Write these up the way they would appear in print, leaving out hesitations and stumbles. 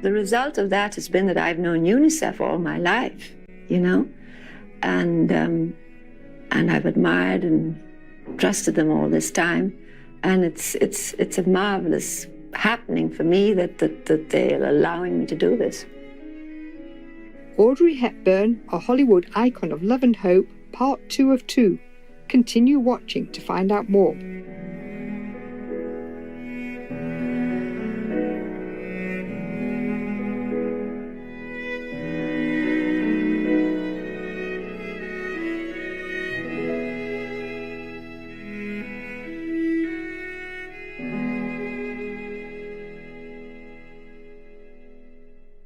The result of that has been that I've known UNICEF all my life, you know, and I've admired and trusted them all this time, and it's a marvelous happening for me that they're allowing me to do this. Audrey Hepburn, a Hollywood icon of love and hope, Part 2 of 2. Continue watching to find out more.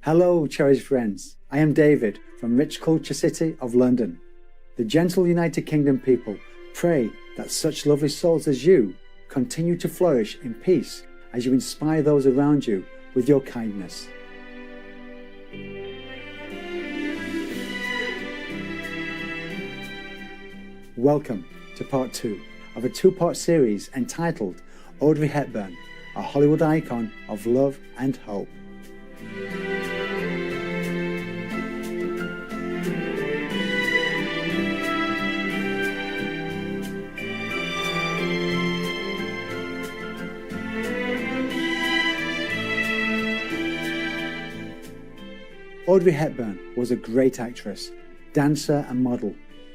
Hello, cherished friends. I am David from rich culture city of London. The gentle United Kingdom people pray that such lovely souls as you continue to flourish in peace as you inspire those around you with your kindness. Welcome to part 2 of a 2-part series entitled Audrey Hepburn, a Hollywood icon of love and hope. Audrey Hepburn was a great actress, dancer and model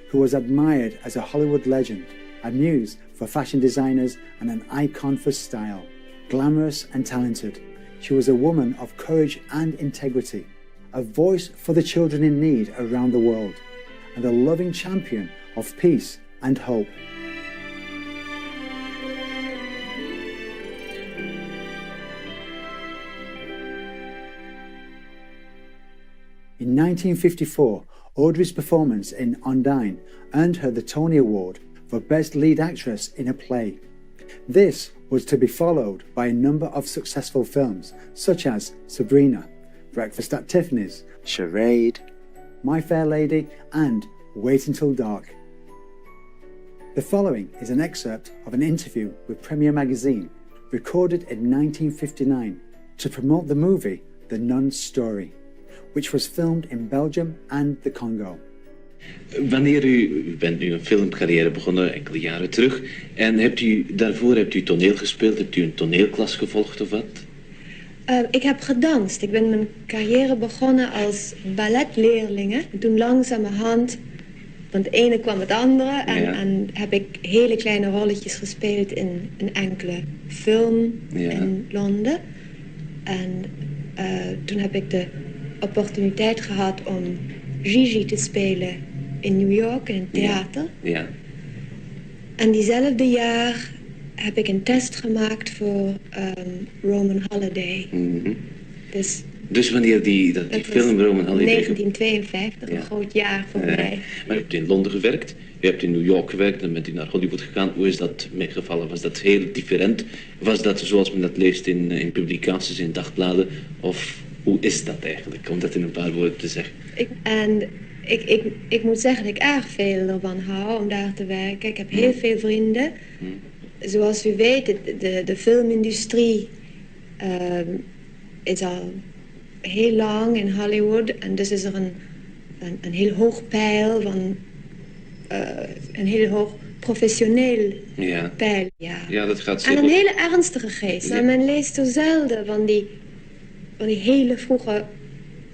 who was admired as a Hollywood legend, a muse for fashion designers and an icon for style. Glamorous and talented, she was a woman of courage and integrity, a voice for the children in need around the world, and a loving champion of peace and hope. In 1954, Audrey's performance in Undine earned her the Tony Award for Best Lead Actress in a Play. This was to be followed by a number of successful films such as Sabrina, Breakfast at Tiffany's, Charade, My Fair Lady and Wait Until Dark. The following is an excerpt of an interview with Premiere Magazine recorded in 1959 to promote the movie The Nun's Story, which was filmed in Belgium and the Congo. Wanneer u bent nu een filmcarrière begonnen enkele jaren terug en daarvoor hebt u toneel gespeeld, hebt u een toneelklas gevolgd of wat? Ik heb gedanst. Ik ben mijn carrière begonnen als balletleerlinge. En toen langzamerhand, van het ene kwam het andere en heb ik hele kleine rolletjes gespeeld in een enkele film in Londen. En toen heb ik de opportuniteit gehad om Gigi te spelen in New York in een theater. Ja. En diezelfde jaar heb ik een test gemaakt voor Roman Holiday. Mm-hmm. Dus wanneer die film Roman Holiday... 1952, een groot jaar voor mij. Maar u hebt in Londen gewerkt, u hebt in New York gewerkt, dan bent u naar Hollywood gegaan. Hoe is dat meegevallen? Was dat heel different? Was dat zoals men dat leest in publicaties, in dagbladen? Of hoe is dat eigenlijk, om dat in een paar woorden te zeggen? Ik moet zeggen dat ik erg veel ervan hou om daar te werken. Ik heb heel veel vrienden. Zoals u weet, de filmindustrie is al heel lang in Hollywood. En dus is er een heel hoog peil van een heel hoog professioneel peil. Ja, dat gaat zeer en een goed. hele ernstige geest. Ja. En men leest zo zelden van die hele vroege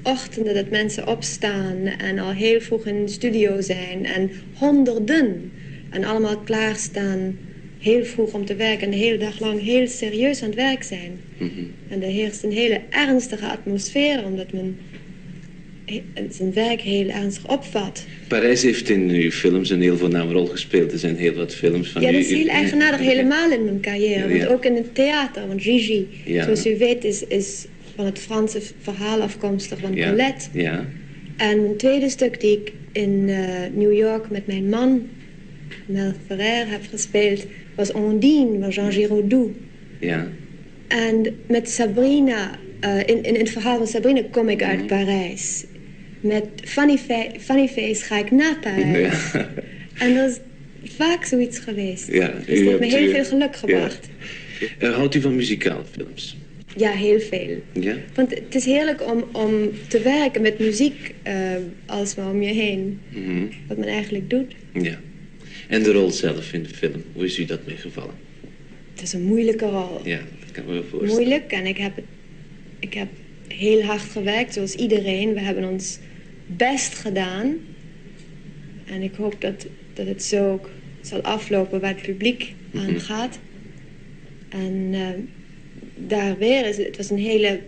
ochtenden dat mensen opstaan en al heel vroeg in de studio zijn en honderden en allemaal klaarstaan heel vroeg om te werken en de hele dag lang heel serieus aan het werk zijn. Mm-hmm. En er heerst een hele ernstige atmosfeer omdat men zijn werk heel ernstig opvat. Parijs heeft in uw films een heel voorname rol gespeeld. Er zijn heel wat films van u. Ja, dat is heel eigenaardig helemaal in mijn carrière. Want ook in het theater, want Gigi, zoals u weet, is van het Franse verhaal afkomstig van Colette. Ja. En mijn tweede stuk die ik in New York met mijn man, Mel Ferrer, heb gespeeld, was Ondine, van Jean Giraudoux. Ja. En met Sabrina, in het verhaal van Sabrina kom ik uit Parijs. Met Funny Face ga ik naar Parijs. Ja. En dat is vaak zoiets geweest. Ja, dus het heeft me heel veel geluk gebracht. Ja. Houdt u van muzikale films? Ja, heel veel. Ja? Want het is heerlijk om te werken met muziek alsmaar om je heen. Wat men eigenlijk doet. Ja. En de rol zelf in de film, hoe is u dat meegevallen? Het is een moeilijke rol. Ja, dat kan ik me wel voorstellen. Moeilijk en ik heb heel hard gewerkt, zoals iedereen. We hebben ons best gedaan. En ik hoop dat het zo ook zal aflopen waar het publiek aan gaat. En daar weer het was een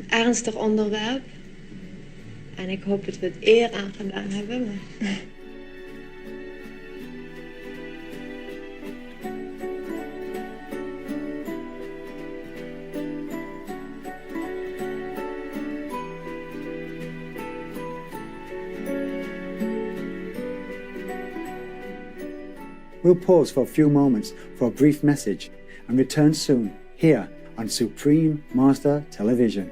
ernstig onderwerp. En ik hoop dat we het eer aan gedaan hebben. Maar... We'll pause for a few moments for a brief message and return soon here on Supreme Master Television.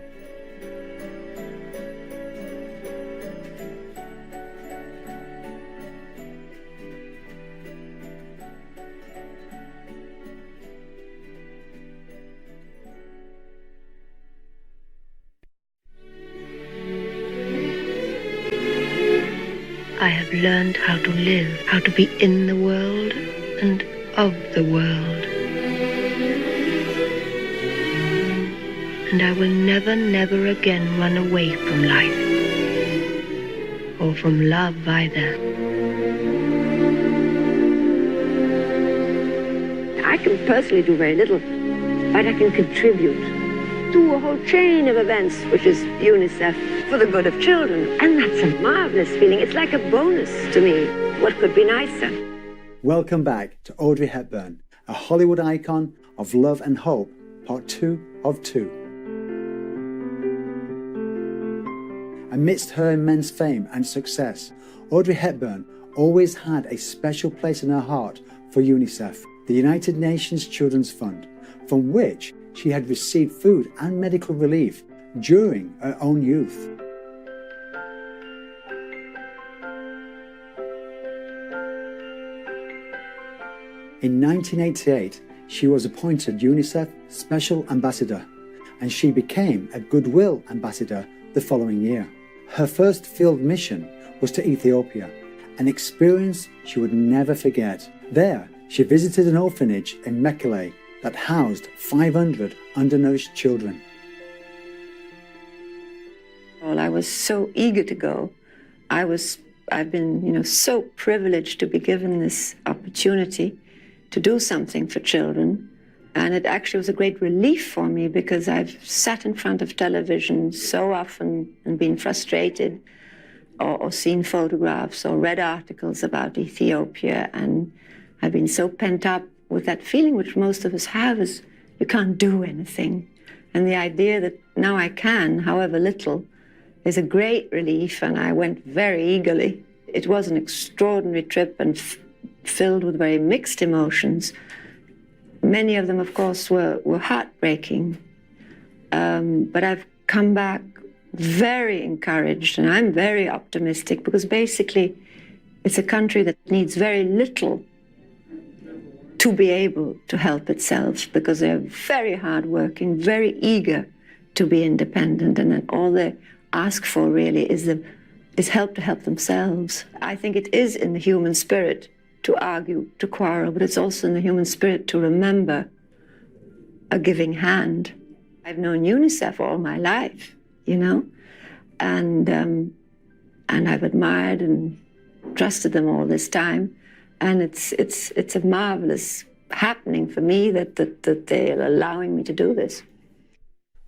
I have learned how to live, how to be in the world and of the world. And I will never, never again run away from life. Or from love either. I can personally do very little, but I can contribute to a whole chain of events, which is UNICEF for the good of children. And that's a marvelous feeling. It's like a bonus to me. What could be nicer? Welcome back to Audrey Hepburn, a Hollywood icon of love and hope, part 2 of 2. Amidst her immense fame and success, Audrey Hepburn always had a special place in her heart for UNICEF, the United Nations Children's Fund, from which she had received food and medical relief during her own youth. In 1988, she was appointed UNICEF Special Ambassador, and she became a Goodwill Ambassador the following year. Her first field mission was to Ethiopia, an experience she would never forget. There, she visited an orphanage in Mekelle that housed 500 undernourished children. Well, I was so eager to go. I've been, so privileged to be given this opportunity to do something for children. And it actually was a great relief for me because I've sat in front of television so often and been frustrated or seen photographs or read articles about Ethiopia. And I've been so pent up with that feeling which most of us have is you can't do anything. And the idea that now I can, however little, is a great relief, and I went very eagerly. It was an extraordinary trip and filled with very mixed emotions. Many of them, of course, were heartbreaking. But I've come back very encouraged, and I'm very optimistic because basically it's a country that needs very little to be able to help itself because they're very hardworking, very eager to be independent, and then all they ask for really is help to help themselves. I think it is in the human spirit to argue, to quarrel, but it's also in the human spirit to remember a giving hand. I've known UNICEF all my life, and I've admired and trusted them all this time. And it's a marvelous happening for me that they're allowing me to do this.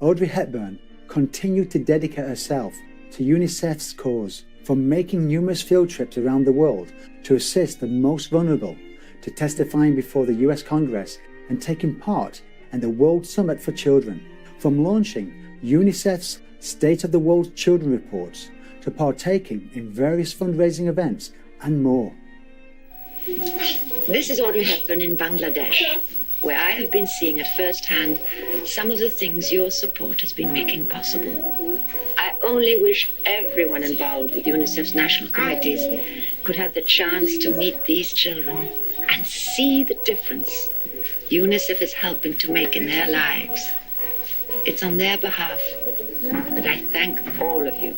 Audrey Hepburn continued to dedicate herself to UNICEF's cause, from making numerous field trips around the world to assist the most vulnerable, to testifying before the US Congress and taking part in the World Summit for Children, from launching UNICEF's State of the World Children reports, to partaking in various fundraising events and more. This is Audrey Hepburn in Bangladesh, where I have been seeing at first hand some of the things your support has been making possible. I only wish everyone involved with UNICEF's national committees could have the chance to meet these children and see the difference UNICEF is helping to make in their lives. it's on their behalf that I thank all of you.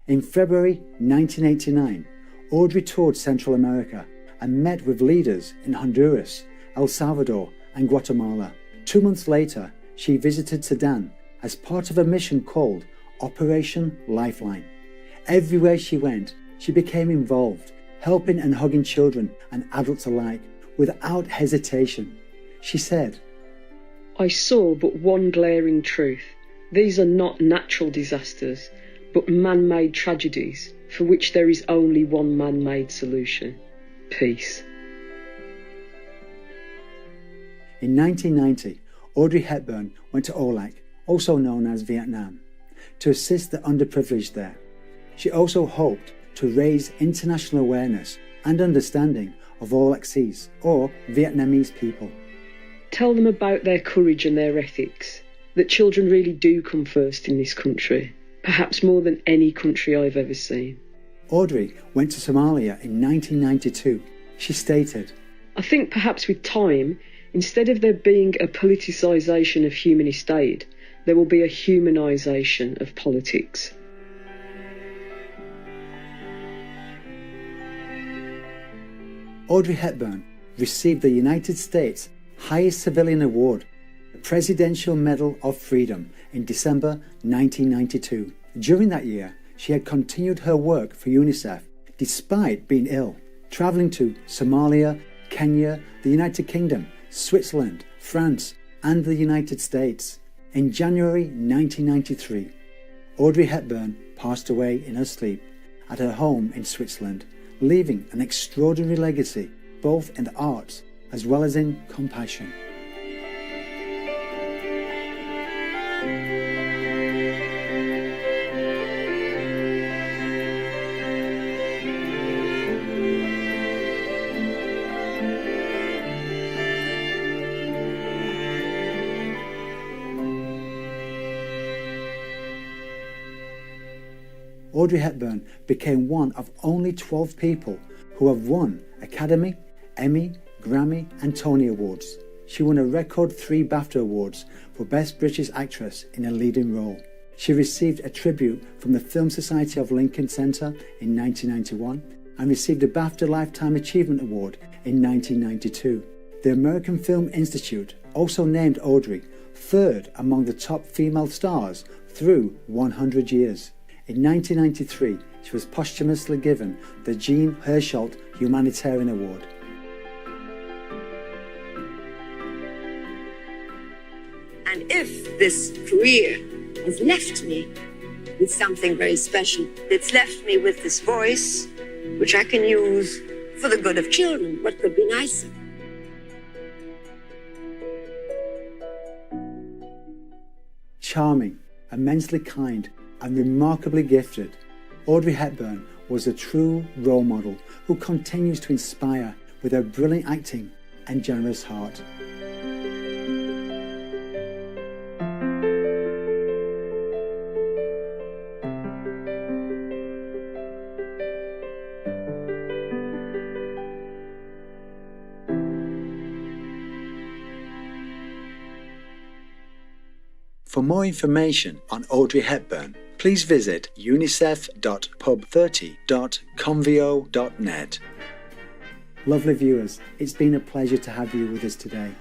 In February 1989, Audrey toured Central America and met with leaders in Honduras, El Salvador and Guatemala. 2 months later, she visited Sudan as part of a mission called Operation Lifeline. Everywhere she went, she became involved, helping and hugging children and adults alike without hesitation. She said, I saw but one glaring truth. These are not natural disasters, but man-made tragedies for which there is only one man-made solution: peace. In 1990, Audrey Hepburn went to Olac, also known as Vietnam, to assist the underprivileged there. She also hoped to raise international awareness and understanding of Aulacese, or Vietnamese people. Tell them about their courage and their ethics, that children really do come first in this country, perhaps more than any country I've ever seen. Audrey went to Somalia in 1992. She stated, I think perhaps with time, instead of there being a politicisation of humanist aid, there will be a humanisation of politics. Audrey Hepburn received the United States' highest civilian award, the Presidential Medal of Freedom, in December 1992. During that year, she had continued her work for UNICEF despite being ill, travelling to Somalia, Kenya, the United Kingdom, Switzerland, France, and the United States. In January 1993, Audrey Hepburn passed away in her sleep at her home in Switzerland, leaving an extraordinary legacy both in the arts as well as in compassion. Audrey Hepburn became one of only 12 people who have won Academy, Emmy, Grammy and Tony Awards. She won a record 3 BAFTA Awards for Best British Actress in a Leading Role. She received a tribute from the Film Society of Lincoln Center in 1991 and received a BAFTA Lifetime Achievement Award in 1992. The American Film Institute also named Audrey 3rd among the top female stars through 100 years. In 1993, she was posthumously given the Jean Hersholt Humanitarian Award. And if this career has left me with something very special, it's left me with this voice, which I can use for the good of children. What could be nicer? Charming, immensely kind, and remarkably gifted, Audrey Hepburn was a true role model who continues to inspire with her brilliant acting and generous heart. For more information on Audrey Hepburn, please visit unicef.pub30.convio.net. Lovely viewers, it's been a pleasure to have you with us today.